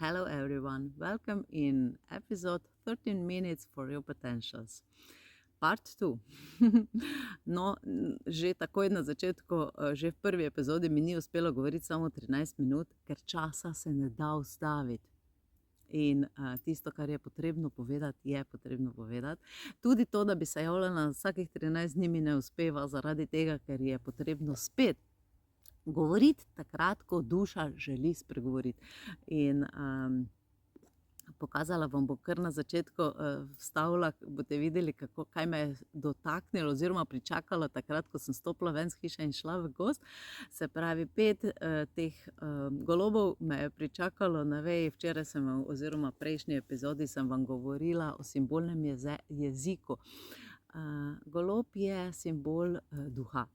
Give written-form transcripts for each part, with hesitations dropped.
Hello, everyone. Welcome in episode 13 Minutes for Your Potentials. Part 2. No, že takoj na začetku, že v prvi epizodi mi ni uspelo govoriti samo 13 minut, ker časa se ne da ustaviti. In tisto, kar je potrebno povedati, je potrebno povedati. Tudi to, da bi se javljala na vsakih 13 dni, mi ne uspeva zaradi tega, ker je potrebno spet govoriti takrat, ko duša želi spregovoriti. In pokazala vam bo kar na začetku vstavila, boste videli, kaj me je dotaknilo oziroma pričakalo takrat, ko sem stopila ven z hiše in šla v gozd. Se pravi, 5 teh golobov me je pričakalo na veji. Včeraj sem vam, oziroma prejšnji epizodi sem vam govorila o simbolnem jeziku. Golob je simbol duha,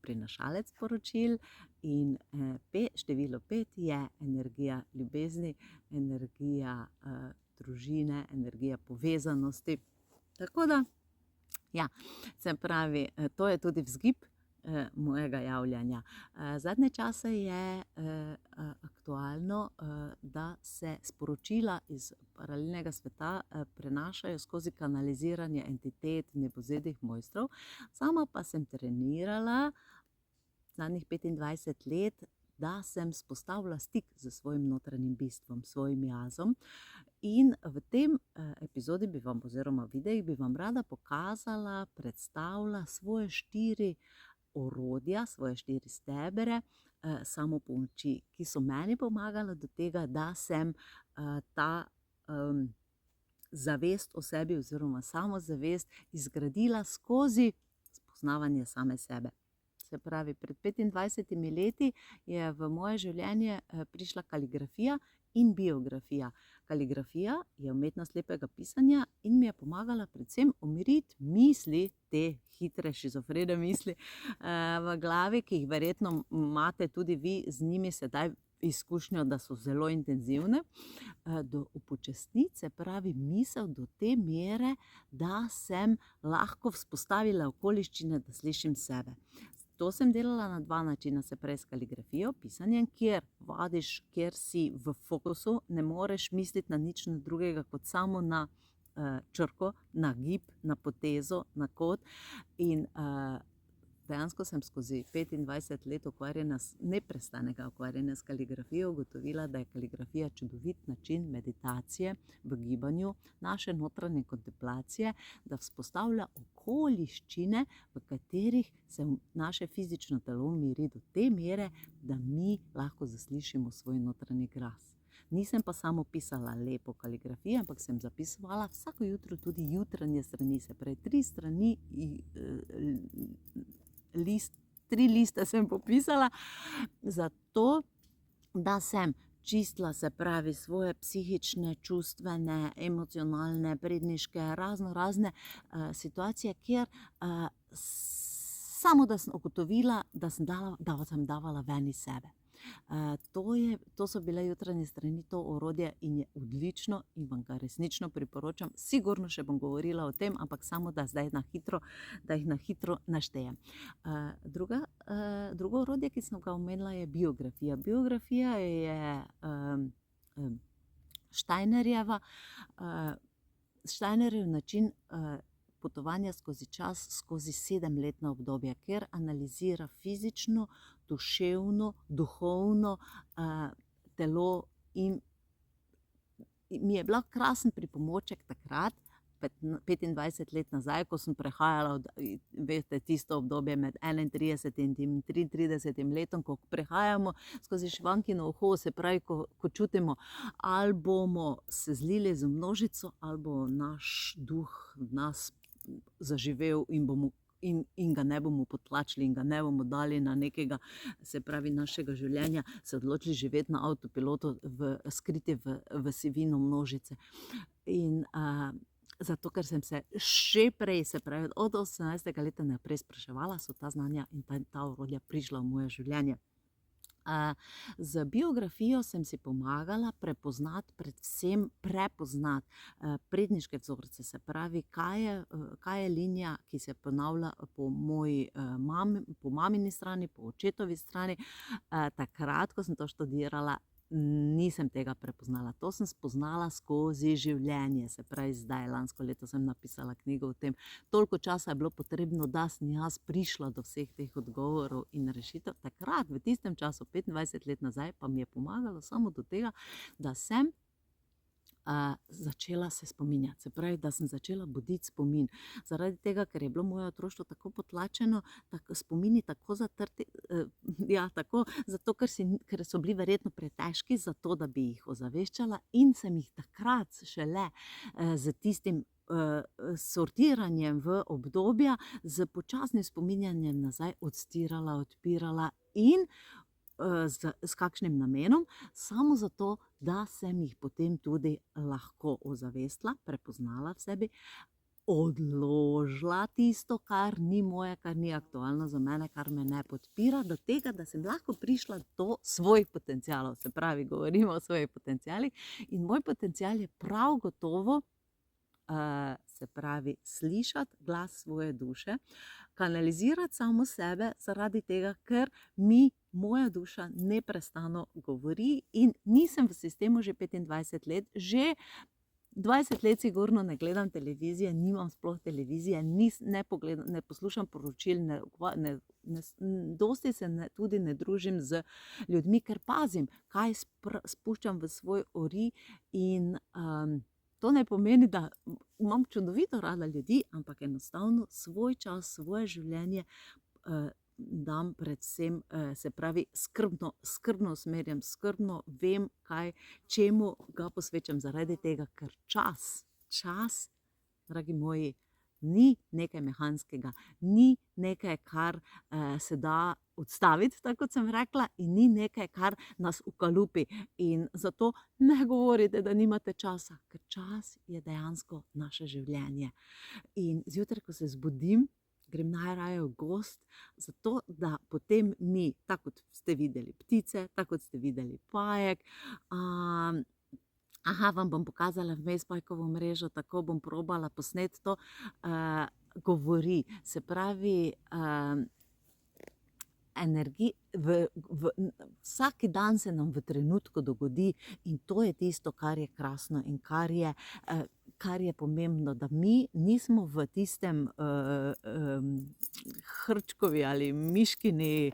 prinašalec sporočil in število 5 je energija ljubezni, energija družine, energija povezanosti. Tako da, ja, se pravi, to je tudi vzgib mojega javljanja. Zadnje čase je aktualno, da se sporočila iz paralelnega sveta prenašajo skozi kanaliziranje entitet nebozednih mojstrov. Sama pa sem trenirala zadnjih 25 let, da sem vzpostavila stik z svojim notranjim bistvom, svojim jazom. In v tem epizodi bi vam, oziroma videih, bi vam rada pokazala, predstavila svoje 4 orodja, svoje 4 stebre samopomoči, ki so meni pomagala do tega, da sem ta zavest o sebi oziroma samozavest izgradila skozi spoznavanje same sebe. Se pravi, pred 25 leti je v moje življenje prišla kaligrafija in biografija. Kaligrafija je umetnost lepega pisanja in mi je pomagala predvsem umiriti misli, te hitre šizofrene misli v glavi, ki jih verjetno imate tudi vi z njimi sedaj izkušnjo, da so zelo intenzivne, do upočasniti, se pravi misel do te mere, da sem lahko vzpostavila okoliščine, da slišim sebe. To sem delala na 2 načina, se pravi s kaligrafijo, pisanjem, kjer vadiš, kjer si v fokusu, ne moreš misliti na nič drugega kot samo na črko, na gib, na potezo, na kot. In dejansko sem skozi 25 let neprestanega ukvarjanja s kaligrafijo ugotovila, da je kaligrafija čudovit način meditacije v gibanju, naše notranje kontemplacije, da vzpostavlja okoliščine, v katerih se naše fizično telo umiri do te mere, da mi lahko zaslišimo svoj notranji glas. Nisem pa samo pisala lepo kaligrafijo, ampak sem zapisovala vsako jutro tudi jutranje strani, se pravi 3 strani, 3 liste sem popisala, zato da sem čistila, se pravi, svoje psihične, čustvene, emocionalne, predniške, razne situacije, kjer samo da sem ugotovila, da sem davala ven iz sebe. To so bile jutranje strani, to orodje, in je odlično in vam ga resnično priporočam. Sigurno še bom govorila o tem, ampak samo da zdaj jih na hitro naštejem. Drugo orodje, ki sem ga omenila, je biografija. Biografija je Steinerjev način potovanja skozi čas, skozi 7-letno obdobje, ker analizira fizično, duševno, duhovno telo in mi je bila krasen pripomoček takrat, 25 let nazaj, ko sem prehajala, veste, tisto obdobje med 31 in 33 letom, ko prehajamo skozi šivankino uho, se pravi, ko čutimo, ali bomo se zlili z množico, ali bo naš duh nas zaživel in ga ne bomo potlačili in ga ne bomo dali na nekega, se pravi, našega življenja, se odločili živeti na avtopilotu, skriti v sivino množice. In zato, ker sem se še prej, se pravi od 18. leta naprej spraševala, so ta znanja in ta orodja prišla v moje življenje. Z biografijo sem si pomagala predvsem prepoznati predniške vzorce, se pravi, kaj je linija, ki se ponavlja po mamini strani, po očetovi strani. Takrat, ko sem to študirala, nisem tega prepoznala. To sem spoznala skozi življenje. Se pravi, zdaj, lansko leto sem napisala knjigo o tem. Toliko časa je bilo potrebno, da sem jaz prišla do vseh teh odgovorov in rešitev. Takrat, v tistem času, 25 let nazaj, pa mi je pomagalo samo do tega, da sem začela se spominjati. Se pravi, da sem začela buditi spomin. Zaradi tega, ker je bilo moje otroštvo tako potlačeno, spomini tako zatrti, zato ker so bili verjetno pretežki, zato da bi jih ozaveščala, in sem jih takrat šele z tistim sortiranjem v obdobja, z počasnim spominjanjem nazaj odstirala, odpirala in s kakšnim namenom, samo zato, da sem jih potem tudi lahko ozavestila, prepoznala v sebi, odložila tisto, kar ni moje, kar ni aktualno za mene, kar me ne podpira, do tega, da sem lahko prišla do svojih potencialov. Se pravi, govorimo o svojih potencialih in moj potencial je prav gotovo, se pravi, slišati glas svoje duše, kanalizirati samo sebe, zaradi tega, ker mi moja duša neprestano govori in nisem v sistemu že 25 let, že 20 let sigurno ne gledam televizije, nimam sploh televizije, ne poslušam poročil, dosti se tudi ne družim z ljudmi, ker pazim, kaj spuščam v svoj ori in to ne pomeni, da imam čudovito rada ljudi, ampak enostavno svoj čas, svoje življenje dam predvsem, se pravi, skrbno usmerjam, skrbno vem, čemu ga posvečam, zaradi tega, ker čas, dragi moji, ni nekaj mehanskega, ni nekaj, kar se da odstaviti, tako kot sem rekla, in ni nekaj, kar nas ukalupi. In zato ne govorite, da nimate časa, ker čas je dejansko naše življenje. In zjutraj, ko se zbudim, grem najraje v gozd, zato da potem mi, tako kot ste videli ptice, tako kot ste videli pajek, vam bom pokazala vmes pajkovo mrežo, tako bom probala posneti to, govori. Se pravi, vsak dan se nam v trenutku dogodi in to je tisto, kar je krasno in kar je pomembno, da mi nismo v tistem hrčkovi ali miškini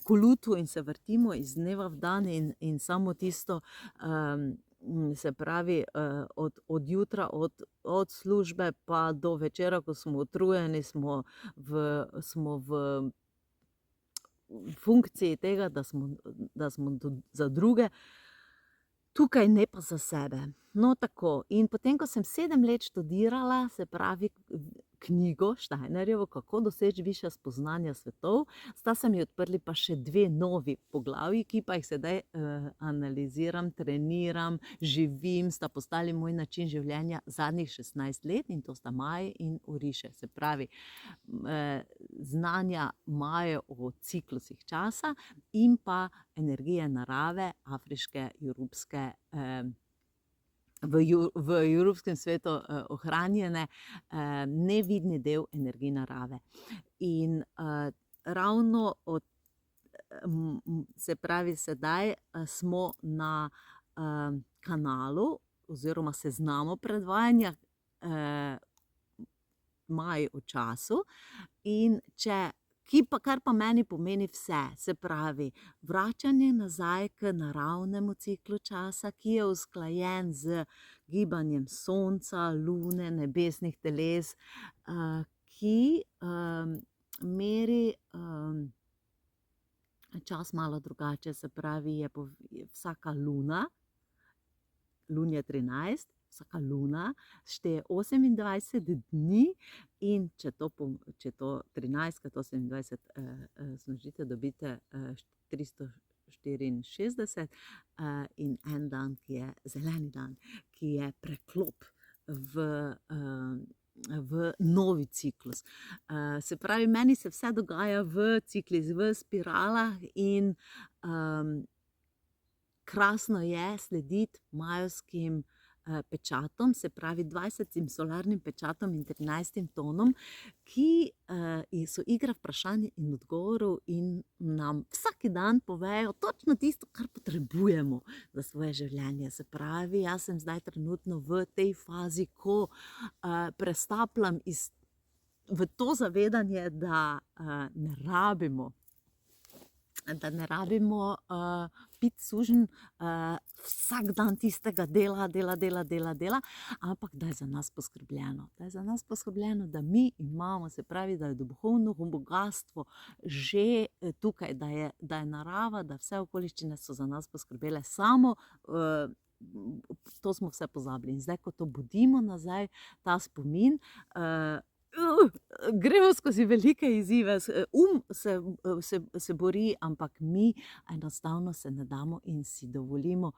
kolutu in se vrtimo iz dneva v dan in samo tisto, se pravi, od jutra, od službe pa do večera, ko smo utrujeni, smo v funkciji tega, da smo za druge, tukaj ne pa za sebe. No, tako. In potem, ko sem 7 let študirala, se pravi, knjigo Steinerjevo, Kako doseči višja spoznanja svetov, sta se mi odprli pa še 2 novi poglavji, ki pa jih sedaj analiziram, treniram, živim, sta postali moj način življenja zadnjih 16 let in to sta Maje in Oriše. Se pravi, znanja Maje o ciklusih časa in pa energije narave, afriške, evropske, v evropskem svetu ohranjene, nevidni del energij narave. In ravno se pravi, sedaj smo na kanalu oziroma seznamu predvajanja Maji o času, in kar pa meni pomeni vse, se pravi, vračanje nazaj k naravnemu ciklu časa, ki je usklajen z gibanjem sonca, lune, nebesnih teles, ki meri čas malo drugače, se pravi, je vsaka luna, lun je 13, vsaka luna šteje 28 dni in če to 13 krat 28 zmnožite, dobite 364 in en dan, ki je zeleni dan, ki je preklop v novi ciklus. Se pravi, meni se vse dogaja v ciklih, v spiralah in krasno je slediti majevskim pečatom, se pravi 20 solarnim pečatom in 13 tonom, ki so igra vprašanj in odgovorov in nam vsak dan povejo točno tisto, kar potrebujemo za svoje življenje. Se pravi, jaz sem zdaj trenutno v tej fazi, ko prestapljam v to zavedanje, da ne rabimo biti suženj vsak dan tistega dela, ampak da je za nas poskrbljeno. Da je za nas poskrbljeno, da mi imamo, se pravi, da je duhovno bogastvo že tukaj, da je narava, da vse okoliščine so za nas poskrbele. Samo to smo vse pozabili. In zdaj, ko to budimo nazaj, ta spomin, gremo skozi velike izzive, se bori, ampak mi enostavno se ne damo in si dovolimo,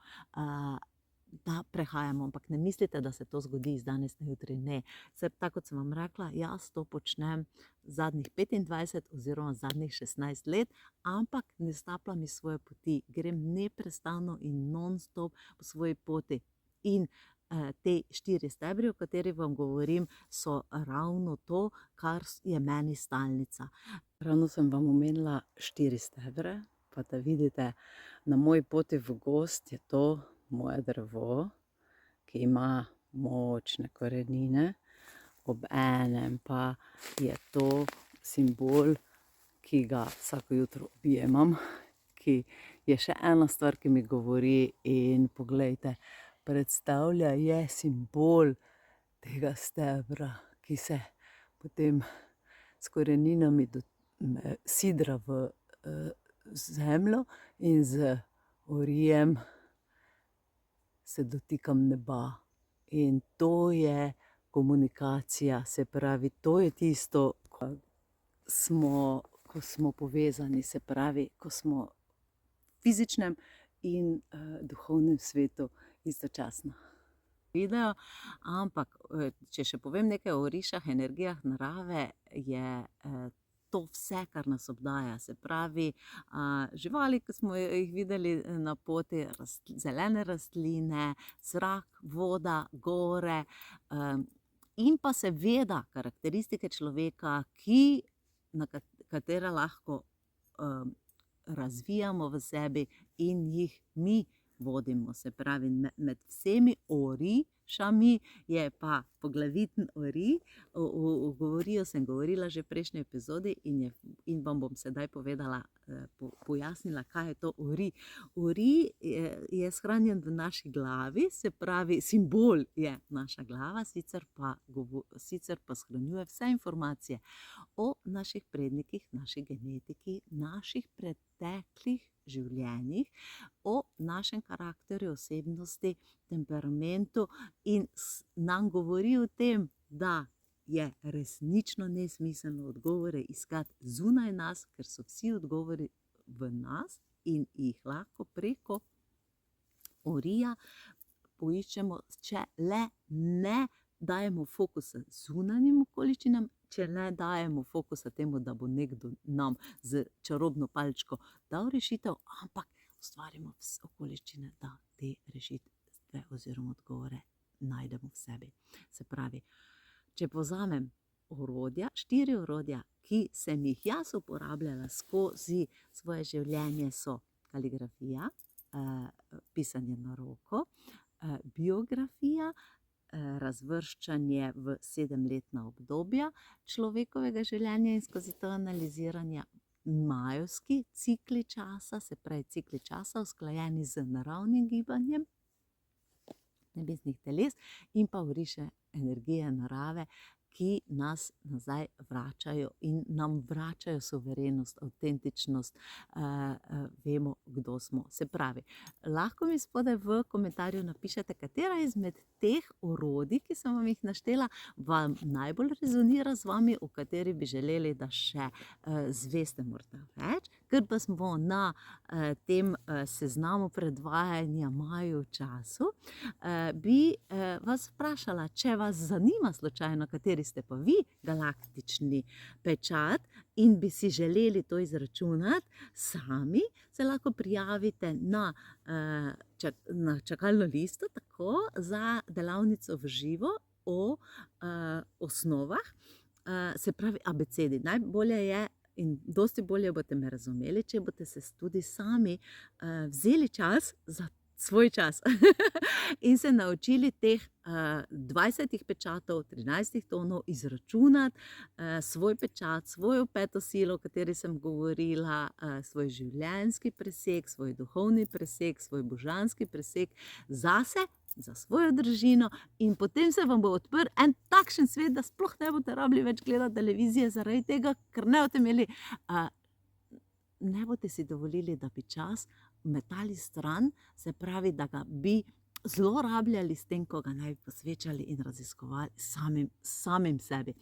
da prehajamo. Ampak ne mislite, da se to zgodi iz danes na jutri. Ne. Tako kot sem vam rekla, jaz to počnem zadnjih 25 oziroma zadnjih 16 let, ampak ne stapljam iz svoje poti. Grem neprestano in non-stop po svoji poti. In te 4 stebri, o kateri vam govorim, so ravno to, kar je meni stalnica. Ravno sem vam omenila 4 stebre, pa da vidite, na moji poti v gozd je to moje drevo, ki ima močne korenine, ob enem pa je to simbol, ki ga vsako jutro objemam, ki je še ena stvar, ki mi govori. In poglejte, predstavlja je simbol tega stebra, ki se potem s koreninami sidra v zemljo in z orijem se dotikam neba. In to je komunikacija, se pravi, to je tisto, ko smo povezani, se pravi, ko smo v fizičnem in duhovnem svetu istočasno. Video, ampak če še povem nekaj o rišah, energijah narave, je to vse, kar nas obdaja. Se pravi, živali, ki smo jih videli na poti, zelene rastline, zrak, voda, gore, in pa seveda karakteristike človeka, katere lahko razvijamo v sebi in jih mi vodimo. Se pravi, med vsemi orišami je pa poglaviten ori. O govoriju sem govorila že v prejšnji epizodi in vam bom sedaj povedala, pojasnila, kaj je to ori. Ori je shranjen v naši glavi, se pravi, simbol je naša glava, sicer pa shranjuje vse informacije o naših prednikih, naši genetiki, naših preteklih življenjih, o našem karakterju, osebnosti, temperamentu in nam govori o tem, da je resnično nesmiselno odgovore iskati zunaj nas, ker so vsi odgovori v nas in jih lahko preko orija poiščemo, če le ne dajemo fokusa zunanjim okoliščinam, če ne dajemo fokusa temu, da bo nekdo nam z čarobno palčko dal rešitev, ampak ustvarimo okoliščine, da te rešitve oziroma odgovore najdemo v sebi. Se pravi, če povzamem orodja, 4 orodja, ki sem jih jaz uporabljala skozi svoje življenje, so kaligrafija, pisanje na roko, biografija, razvrščanje v 7-letna obdobja človekovega življenja in skozi to analiziranje majevski cikli časa, se pravi cikli časa usklajeni z naravnim gibanjem nebesnih teles in pa oriše energije narave, ki nas nazaj vračajo in nam vračajo suverenost, avtentičnost, vemo, kdo smo. Se pravi, lahko mi spodaj v komentarju napišete, katera izmed teh orodij, ki sem vam jih naštela, vam najbolj rezonira z vami, o kateri bi želeli, da še zveste morda več. Ker pa smo na tem seznamu predvajanja Maju v času, bi vas vprašala, če vas zanima slučajno, kateri ste pa vi galaktični pečat in bi si želeli to izračunati sami, se lahko prijavite na na čakalno listo tako za delavnico v živo o osnovah, se pravi abecedi. Najbolje je in dosti bolje boste me razumeli, če boste se tudi sami vzeli čas za svoj čas in se naučili teh 20 pečatov, 13 tonov izračunati, svoj pečat, svojo peto silo, o kateri sem govorila, svoj življenjski presek, svoj duhovni presek, svoj božanski presek zase, za svojo družino, in potem se vam bo odprl en takšen svet, da sploh ne boste rabili več gledati televizije, zaradi tega, ker ne boste imeli, ne boste si dovolili, da bi čas metali stran, se pravi, da ga bi zlorabljali s tem, ko ga naj bi posvečali in raziskovali samim sebi.